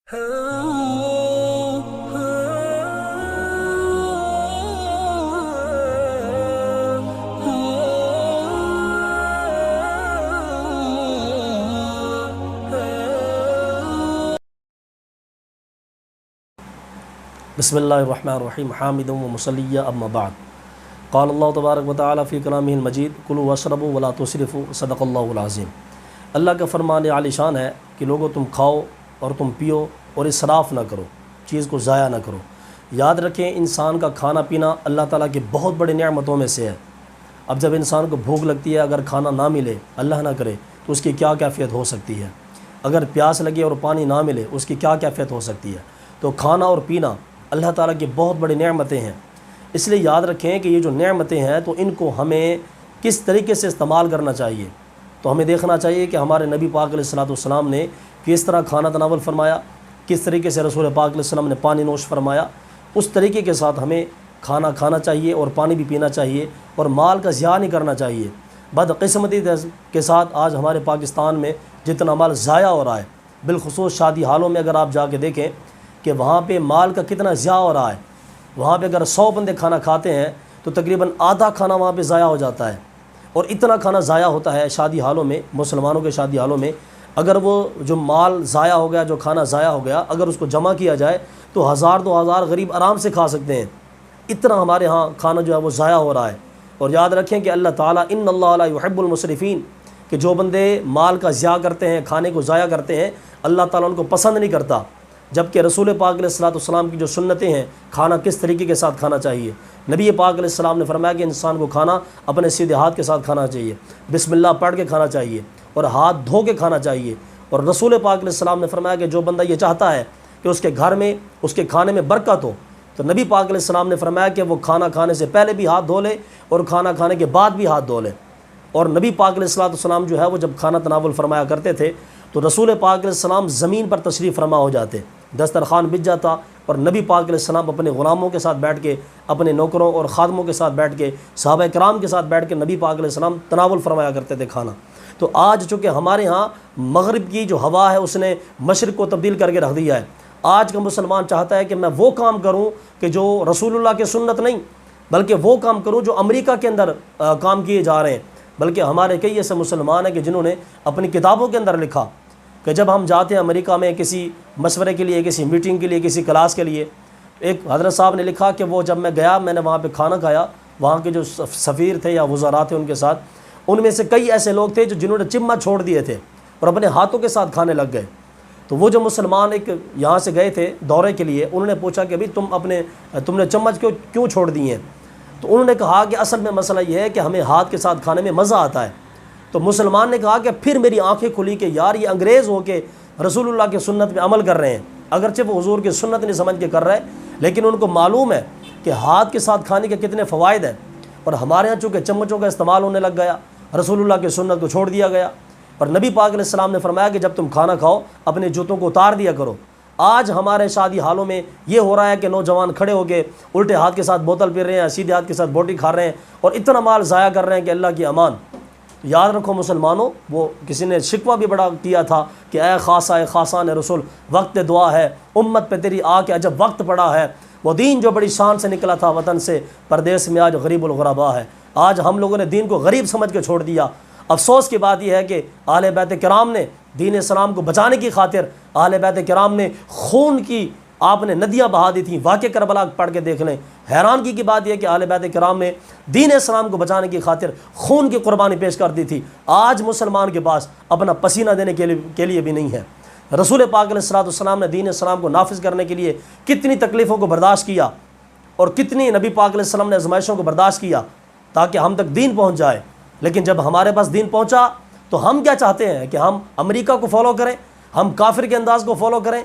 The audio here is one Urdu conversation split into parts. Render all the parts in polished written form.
بسم اللہ الرحمن الرحیم حامد و مصلی اما بعد قال اللہ تبارک و تعالی فی کلامہ المجید کلوا واشربوا ولا تسرفوا صدق اللہ العظیم۔ اللہ کا فرمان عالی شان ہے کہ لوگو تم کھاؤ اور تم پیو اور اسراف نہ کرو، چیز کو ضائع نہ کرو۔ یاد رکھیں انسان کا کھانا پینا اللہ تعالیٰ کی بہت بڑی نعمتوں میں سے ہے۔ اب جب انسان کو بھوک لگتی ہے، اگر کھانا نہ ملے، اللہ نہ کرے، تو اس کی کیا کیفیت ہو سکتی ہے؟ اگر پیاس لگے اور پانی نہ ملے، اس کی کیا کیفیت ہو سکتی ہے؟ تو کھانا اور پینا اللہ تعالیٰ کی بہت بڑی نعمتیں ہیں۔ اس لیے یاد رکھیں کہ یہ جو نعمتیں ہیں تو ان کو ہمیں کس طریقے سے استعمال کرنا چاہیے۔ تو ہمیں دیکھنا چاہیے کہ ہمارے نبی پاک علیہ الصلوۃ والسلام نے کس طرح کھانا تناول فرمایا، کس طریقے سے رسول پاک علیہ السلام نے پانی نوش فرمایا، اس طریقے کے ساتھ ہمیں کھانا کھانا چاہیے اور پانی بھی پینا چاہیے اور مال کا ضیاع نہیں کرنا چاہیے۔ بدقسمتی کے ساتھ آج ہمارے پاکستان میں جتنا مال ضائع ہو رہا ہے، بالخصوص شادی حالوں میں اگر آپ جا کے دیکھیں کہ وہاں پہ مال کا کتنا ضیاع ہو رہا ہے۔ وہاں پہ اگر 100 بندے کھانا کھاتے ہیں تو تقریباً آدھا کھانا وہاں پہ ضائع ہو جاتا ہے، اور اتنا کھانا ضائع ہوتا ہے شادی حالوں میں، مسلمانوں کے شادی حالوں میں۔ اگر وہ جو مال ضائع ہو گیا، جو کھانا ضائع ہو گیا، اگر اس کو جمع کیا جائے تو 1000-2000 غریب آرام سے کھا سکتے ہیں۔ اتنا ہمارے ہاں کھانا جو ہے وہ ضائع ہو رہا ہے۔ اور یاد رکھیں کہ اللہ تعالیٰ ان اللہ لا یحب المسرفین، کہ جو بندے مال کا ضیاع کرتے ہیں، کھانے کو ضائع کرتے ہیں، اللہ تعالیٰ ان کو پسند نہیں کرتا۔ جبکہ رسول پاک علیہ الصلوۃ والسلام کی جو سنتیں ہیں، کھانا کس طریقے کے ساتھ کھانا چاہیے۔ نبی پاک علیہ السلام نے فرمایا کہ انسان کو کھانا اپنے سیدھے ہاتھ کے ساتھ کھانا چاہیے، بسم اللہ پڑھ کے کھانا چاہیے اور ہاتھ دھو کے کھانا چاہیے۔ اور رسول پاک علیہ السلام نے فرمایا کہ جو بندہ یہ چاہتا ہے کہ اس کے گھر میں، اس کے کھانے میں برکت ہو، تو نبی پاک علیہ السلام نے فرمایا کہ وہ کھانا کھانے سے پہلے بھی ہاتھ دھو لے اور کھانا کھانے کے بعد بھی ہاتھ دھو لے۔ اور نبی پاک علیہ الصلوۃ والسلام جو ہے وہ جب کھانا تناول فرمایا کرتے تھے تو رسول پاک علیہ السلام زمین پر تشریف فرما ہو جاتے، دسترخوان بچھ جاتا، اور نبی پاک علیہ السلام اپنے غلاموں کے ساتھ بیٹھ کے، اپنے نوکروں اور خادموں کے ساتھ بیٹھ کے، صحابہ کرام کے ساتھ بیٹھ کے نبی پاک علیہ السلام تناول فرمایا کرتے تھے کھانا۔ تو آج چونکہ ہمارے ہاں مغرب کی جو ہوا ہے اس نے مشرق کو تبدیل کر کے رکھ دیا ہے۔ آج کا مسلمان چاہتا ہے کہ میں وہ کام کروں کہ جو رسول اللہ کی سنت نہیں، بلکہ وہ کام کروں جو امریکہ کے اندر کام کیے جا رہے ہیں۔ بلکہ ہمارے کئی ایسے مسلمان ہیں کہ جنہوں نے اپنی کتابوں کے اندر لکھا کہ جب ہم جاتے ہیں امریکہ میں کسی مشورے کے لیے، کسی میٹنگ کے لیے، کسی کلاس کے لیے، ایک حضرت صاحب نے لکھا کہ وہ جب میں گیا، میں نے وہاں پہ کھانا کھایا، وہاں کے جو سفیر تھے یا وزراء تھے ان کے ساتھ، ان میں سے کئی ایسے لوگ تھے جنہوں نے چمچ چھوڑ دیے تھے اور اپنے ہاتھوں کے ساتھ کھانے لگ گئے۔ تو وہ جو مسلمان ایک یہاں سے گئے تھے دورے کے لیے، انہوں نے پوچھا کہ بھئی تم نے چمچ کیوں چھوڑ دی ہیں؟ تو انہوں نے کہا کہ اصل میں مسئلہ یہ ہے کہ ہمیں ہاتھ کے ساتھ کھانے میں مزہ آتا ہے۔ تو مسلمان نے کہا کہ پھر میری آنکھیں کھلی کہ یار یہ انگریز ہو کے رسول اللہ کی سنت میں عمل کر رہے ہیں، اگرچہ وہ حضور کی سنت نہیں سمجھ کے کر رہے، لیکن ان کو معلوم ہے کہ ہاتھ کے ساتھ کھانے کے کتنے فوائد ہیں۔ اور ہمارے ہاں چونکہ چمچوں کا استعمال ہونے لگ گیا، رسول اللہ کی سنت کو چھوڑ دیا گیا۔ اور نبی پاک علیہ السلام نے فرمایا کہ جب تم کھانا کھاؤ اپنے جوتوں کو اتار دیا کرو۔ آج ہمارے شادی حالوں میں یہ ہو رہا ہے کہ نوجوان کھڑے ہو کے الٹے ہاتھ کے ساتھ بوتل پی رہے ہیں، سیدھے ہاتھ کے ساتھ بوٹی کھا رہے ہیں اور اتنا مال ضائع کر رہے ہیں کہ اللہ کی امان۔ یاد رکھو مسلمانوں، وہ کسی نے شکوہ بھی بڑا کیا تھا کہ اے خاصان رسول، وقت دعا ہے، امت پہ تیری آ کے عجب وقت پڑا ہے۔ وہ دین جو بڑی شان سے نکلا تھا وطن سے، پردیس میں آج غریب الغربا ہے۔ آج ہم لوگوں نے دین کو غریب سمجھ کے چھوڑ دیا۔ افسوس کی بات یہ ہے کہ اہل بیت کرام نے دین اسلام کو بچانے کی خاطر، اہل بیت کرام نے خون کی آپ نے ندیاں بہا دی تھیں۔ واقعہ کربلا پڑھ کے دیکھ لیں۔ حیرانگی کی بات یہ ہے کہ اہل بیت کرام نے دین اسلام کو بچانے کی خاطر خون کی قربانی پیش کر دی تھی۔ آج مسلمان کے پاس اپنا پسینہ دینے کے لیے بھی نہیں ہے۔ رسول پاک علیہ الصلوۃ والسلام نے دین اسلام کو نافذ کرنے کے لیے کتنی تکلیفوں کو برداشت کیا، اور کتنی نبی پاک علیہ السلام نے آزمائشوں کو برداشت کیا تاکہ ہم تک دین پہنچ جائے۔ لیکن جب ہمارے پاس دین پہنچا تو ہم کیا چاہتے ہیں کہ ہم امریکہ کو فالو کریں، ہم کافر کے انداز کو فالو کریں۔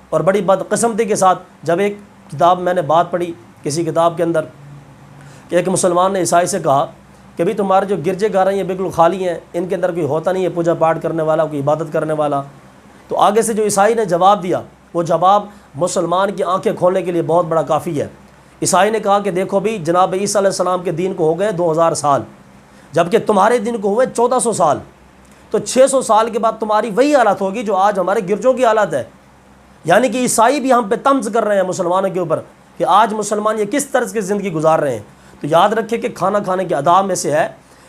اور بڑی بدقسمتی کے ساتھ جب ایک کتاب میں نے بات پڑھی کسی کتاب کے اندر کہ ایک مسلمان نے عیسائی سے کہا کہ بھئی تمہارے جو گرجے گھر ہیں یہ بالکل خالی ہیں، ان کے اندر کوئی ہوتا نہیں ہے پوجا پاٹ کرنے والا، کوئی عبادت کرنے والا۔ تو آگے سے جو عیسائی نے جواب دیا، وہ جواب مسلمان کی آنکھیں کھولنے کے لیے بہت بڑا کافی ہے۔ عیسائی نے کہا کہ دیکھو بھی جناب عیسیٰ علیہ السلام کے دین کو ہو گئے 2000 سال، جبکہ تمہارے دین کو ہوئے 1400 سال۔ تو 600 سال کے بعد تمہاری وہی حالت ہوگی جو آج ہمارے گرجوں کی حالت ہے۔ یعنی کہ عیسائی بھی ہم پہ طنز کر رہے ہیں مسلمانوں کے اوپر کہ آج مسلمان یہ کس طرز کی زندگی گزار رہے ہیں۔ تو یاد رکھیں کہ کھانا کھانے کے آداب میں سے ہے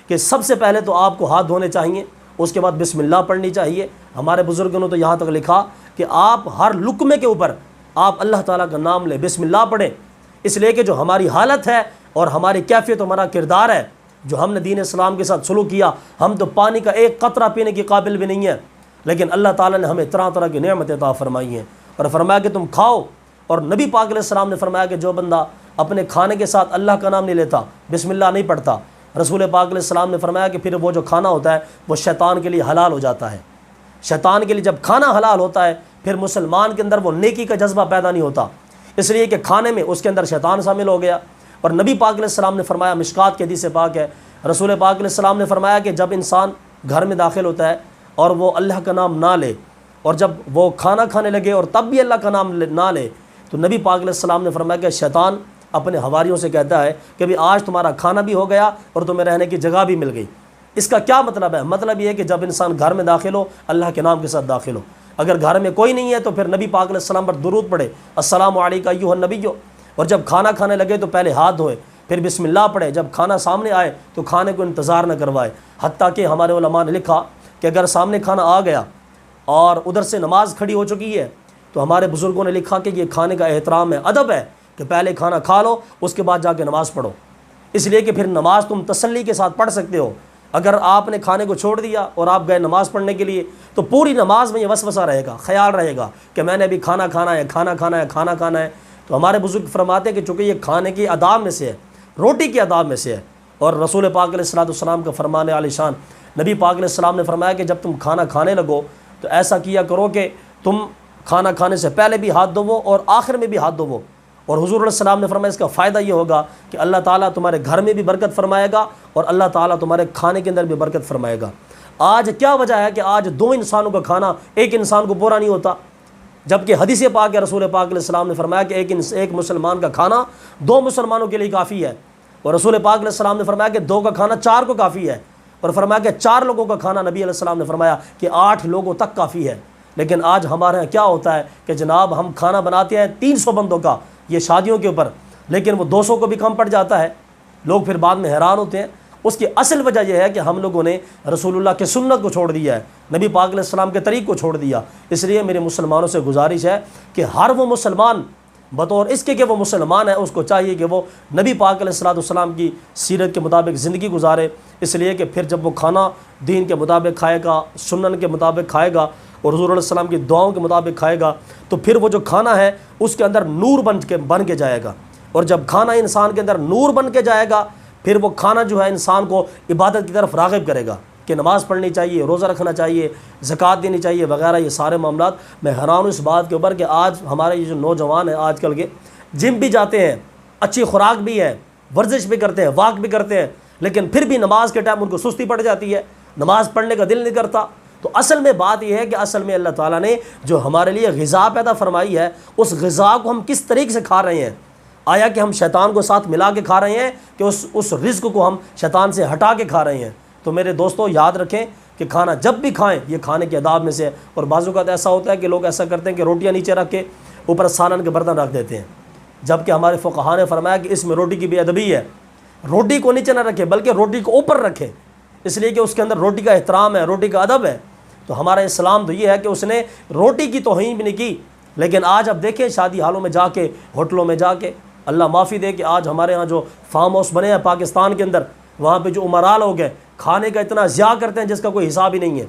کہ سب سے پہلے تو آپ کو ہاتھ دھونے چاہیے، اس کے بعد بسم اللہ پڑھنی چاہیے۔ ہمارے بزرگوں نے تو یہاں تک لکھا کہ آپ ہر لقمے کے اوپر آپ اللہ تعالیٰ کا نام لیں، بسم اللہ پڑھیں، اس لیے کہ جو ہماری حالت ہے اور ہماری کیفیت، ہمارا کردار ہے، جو ہم نے دین اسلام کے ساتھ سلوک کیا، ہم تو پانی کا ایک قطرہ پینے کے قابل بھی نہیں ہیں، لیکن اللہ تعالیٰ نے ہمیں طرح طرح کی نعمتیں عطا فرمائی ہیں اور فرمایا کہ تم کھاؤ۔ اور نبی پاک علیہ السلام نے فرمایا کہ جو بندہ اپنے کھانے کے ساتھ اللہ کا نام نہیں لیتا، بسم اللہ نہیں پڑھتا، رسول پاک علیہ السلام نے فرمایا کہ پھر وہ جو کھانا ہوتا ہے وہ شیطان کے لیے حلال ہو جاتا ہے۔ شیطان کے لیے جب کھانا حلال ہوتا ہے پھر مسلمان کے اندر وہ نیکی کا جذبہ پیدا نہیں ہوتا، اس لیے کہ کھانے میں اس کے اندر شیطان شامل ہو گیا۔ اور نبی پاک علیہ السلام نے فرمایا، مشکات کی حدیث پاک ہے، رسول پاک علیہ السلام نے فرمایا کہ جب انسان گھر میں داخل ہوتا ہے اور وہ اللہ کا نام نہ لے، اور جب وہ کھانا کھانے لگے اور تب بھی اللہ کا نام نہ لے، تو نبی پاک علیہ السلام نے فرمایا کہ شیطان اپنے حواریوں سے کہتا ہے کہ بھی آج تمہارا کھانا بھی ہو گیا اور تمہیں رہنے کی جگہ بھی مل گئی۔ اس کا کیا مطلب ہے؟ مطلب یہ ہے کہ جب انسان گھر میں داخل ہو اللہ کے نام کے ساتھ داخل ہو، اگر گھر میں کوئی نہیں ہے تو پھر نبی پاک علیہ السلام پر درود پڑھے، السلام علیکم ایھا النبی، اور جب کھانا کھانے لگے تو پہلے ہاتھ دھوئے، پھر بسم اللہ پڑھے، جب کھانا سامنے آئے تو کھانے کو انتظار نہ کروائے۔ حتیٰ کہ ہمارے علماء نے لکھا کہ اگر سامنے کھانا آ گیا اور ادھر سے نماز کھڑی ہو چکی ہے تو ہمارے بزرگوں نے لکھا کہ یہ کھانے کا احترام ہے، ادب ہے کہ پہلے کھانا کھا لو اس کے بعد جا کے نماز پڑھو، اس لیے کہ پھر نماز تم تسلی کے ساتھ پڑھ سکتے ہو۔ اگر آپ نے کھانے کو چھوڑ دیا اور آپ گئے نماز پڑھنے کے لیے تو پوری نماز میں یہ وسوسہ رہے گا، خیال رہے گا کہ میں نے ابھی کھانا کھانا ہے، کھانا کھانا ہے، کھانا کھانا ہے۔ تو ہمارے بزرگ فرماتے ہیں کہ چونکہ یہ کھانے کی آداب میں سے ہے، روٹی کی آداب میں سے ہے، اور رسول پاک علیہ السلام کا فرمان عالی شان، نبی پاک علیہ السلام نے فرمایا کہ جب تم کھانا کھانے لگو تو ایسا کیا کرو کہ تم کھانا کھانے سے پہلے بھی ہاتھ دھوو اور آخر میں بھی ہاتھ دھوو۔ اور حضور علیہ السلام نے فرمایا اس کا فائدہ یہ ہوگا کہ اللہ تعالیٰ تمہارے گھر میں بھی برکت فرمائے گا اور اللہ تعالیٰ تمہارے کھانے کے اندر بھی برکت فرمائے گا۔ آج کیا وجہ ہے کہ آج دو انسانوں کا کھانا ایک انسان کو پورا نہیں ہوتا، جبکہ حدیث پاک ہے، رسول پاک علیہ السلام نے فرمایا کہ ایک مسلمان کا کھانا دو مسلمانوں کے لیے کافی ہے، اور رسول پاک علیہ السلام نے فرمایا کہ دو کا کھانا چار کو کافی ہے، اور فرمایا کہ چار لوگوں کا کھانا نبی علیہ السلام نے فرمایا کہ 8 لوگوں تک کافی ہے۔ لیکن آج ہمارے یہاں کیا ہوتا ہے کہ جناب ہم کھانا بناتے ہیں 300 بندوں کا، یہ شادیوں کے اوپر، لیکن وہ 200 کو بھی کم پڑ جاتا ہے، لوگ پھر بعد میں حیران ہوتے ہیں۔ اس کی اصل وجہ یہ ہے کہ ہم لوگوں نے رسول اللہ کے سنت کو چھوڑ دیا ہے، نبی پاک علیہ السلام کے طریق کو چھوڑ دیا۔ اس لیے میرے مسلمانوں سے گزارش ہے کہ ہر وہ مسلمان بطور اس کے کہ وہ مسلمان ہے، اس کو چاہیے کہ وہ نبی پاک علیہ السلام کی سیرت کے مطابق زندگی گزارے، اس لیے کہ پھر جب وہ کھانا دین کے مطابق کھائے گا، سنن کے مطابق کھائے گا اور حضور علیہ السلام کی دعاؤں کے مطابق کھائے گا، تو پھر وہ جو کھانا ہے اس کے اندر نور بن کے جائے گا، اور جب کھانا انسان کے اندر نور بن کے جائے گا پھر وہ کھانا جو ہے انسان کو عبادت کی طرف راغب کرے گا کہ نماز پڑھنی چاہیے، روزہ رکھنا چاہیے، زکوٰۃ دینی چاہیے وغیرہ، یہ سارے معاملات۔ میں حیران ہوں اس بات کے اوپر کہ آج ہمارے یہ جو نوجوان ہیں آج کل کے، جم بھی جاتے ہیں، اچھی خوراک بھی ہے، ورزش بھی کرتے ہیں، واک بھی کرتے ہیں، لیکن پھر بھی نماز کے ٹائم ان کو سستی پڑ جاتی ہے، نماز پڑھنے کا دل نہیں کرتا۔ تو اصل میں بات یہ ہے کہ اصل میں اللہ تعالیٰ نے جو ہمارے لیے غذا پیدا فرمائی ہے اس غذا کو ہم کس طریقے سے کھا رہے ہیں؟ آیا کہ ہم شیطان کو ساتھ ملا کے کھا رہے ہیں کہ اس رزق کو ہم شیطان سے ہٹا کے کھا رہے ہیں؟ تو میرے دوستو یاد رکھیں کہ کھانا جب بھی کھائیں یہ کھانے کے آداب میں سے ہے۔ اور بعض اوقات ایسا ہوتا ہے کہ لوگ ایسا کرتے ہیں کہ روٹیاں نیچے رکھ کے اوپر سالن کے برتن رکھ دیتے ہیں، جبکہ ہمارے فقہاء نے فرمایا کہ اس میں روٹی کی بے ادبی ہے، روٹی کو نیچے نہ رکھے بلکہ روٹی کو اوپر رکھے، اس لیے کہ اس کے اندر روٹی کا احترام ہے، روٹی کا ادب ہے۔ تو ہمارا اسلام تو یہ ہے کہ اس نے روٹی کی توہین بھی نہیں کی، لیکن آج اب دیکھیں شادی حالوں میں جا کے، ہوٹلوں میں جا کے، اللہ معافی دے کہ آج ہمارے ہاں جو فارم ہاؤس بنے ہیں پاکستان کے اندر، وہاں پہ جو عمرا لوگ ہیں کھانے کا اتنا ضیاع کرتے ہیں جس کا کوئی حساب ہی نہیں ہے،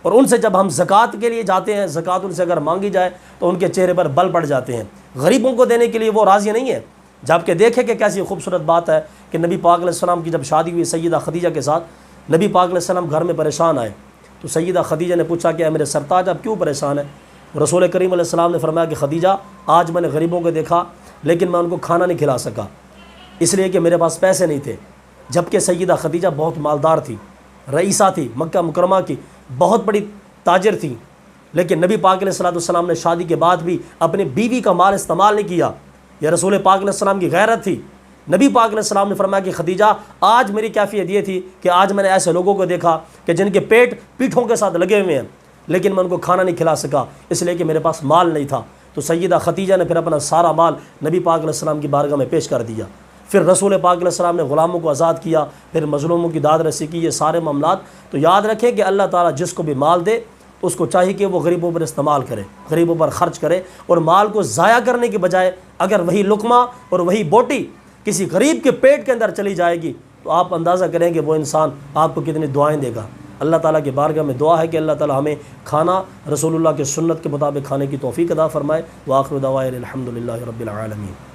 اور ان سے جب ہم زکوٰۃ کے لیے جاتے ہیں، زکوٰۃ ان سے اگر مانگی جائے تو ان کے چہرے پر بل پڑ جاتے ہیں، غریبوں کو دینے کے لیے وہ راضی نہیں ہے۔ جبکہ دیکھیں کہ کیسی خوبصورت بات ہے کہ نبی پاک علیہ السلام کی جب شادی ہوئی سیدہ خدیجہ کے ساتھ، نبی پاک علیہ السلام گھر میں پریشان آئے تو سیدہ خدیجہ نے پوچھا کہ اے میرے سرتاج آپ کیوں پریشان ہیں؟ رسول کریم علیہ السلام نے فرمایا کہ خدیجہ آج میں نے غریبوں کو دیکھا لیکن میں ان کو کھانا نہیں کھلا سکا، اس لیے کہ میرے پاس پیسے نہیں تھے۔ جبکہ سیدہ خدیجہ بہت مالدار تھی، رئیسہ تھی مکہ مکرمہ کی، بہت بڑی تاجر تھی، لیکن نبی پاک علیہ السلام نے شادی کے بعد بھی اپنی بیوی کا مال استعمال نہیں کیا۔ یہ رسول پاک علیہ السلام کی غیرت تھی۔ نبی پاک علیہ السلام نے فرمایا کہ خدیجہ آج میری کیفیت یہ تھی کہ آج میں نے ایسے لوگوں کو دیکھا کہ جن کے پیٹ پیٹھوں کے ساتھ لگے ہوئے ہیں، لیکن میں ان کو کھانا نہیں کھلا سکا اس لیے کہ میرے پاس مال نہیں تھا۔ تو سیدہ خدیجہ نے پھر اپنا سارا مال نبی پاک علیہ السلام کی بارگاہ میں پیش کر دیا۔ پھر رسول پاک علیہ السلام نے غلاموں کو آزاد کیا، پھر مظلوموں کی داد رسی کی، یہ سارے معاملات۔ تو یاد رکھیں کہ اللہ تعالیٰ جس کو بھی مال دے اس کو چاہیے کہ وہ غریبوں پر استعمال کرے، غریبوں پر خرچ کرے، اور مال کو ضائع کرنے کے بجائے اگر وہی لقمہ اور وہی بوٹی کسی غریب کے پیٹ کے اندر چلی جائے گی تو آپ اندازہ کریں کہ وہ انسان آپ کو کتنی دعائیں دے گا۔ اللہ تعالیٰ کی بارگاہ میں دعا ہے کہ اللہ تعالیٰ ہمیں کھانا رسول اللہ کے سنت کے مطابق کھانے کی توفیق عطا فرمائے۔ وآخر دعوانا الحمد للہ رب العالمین۔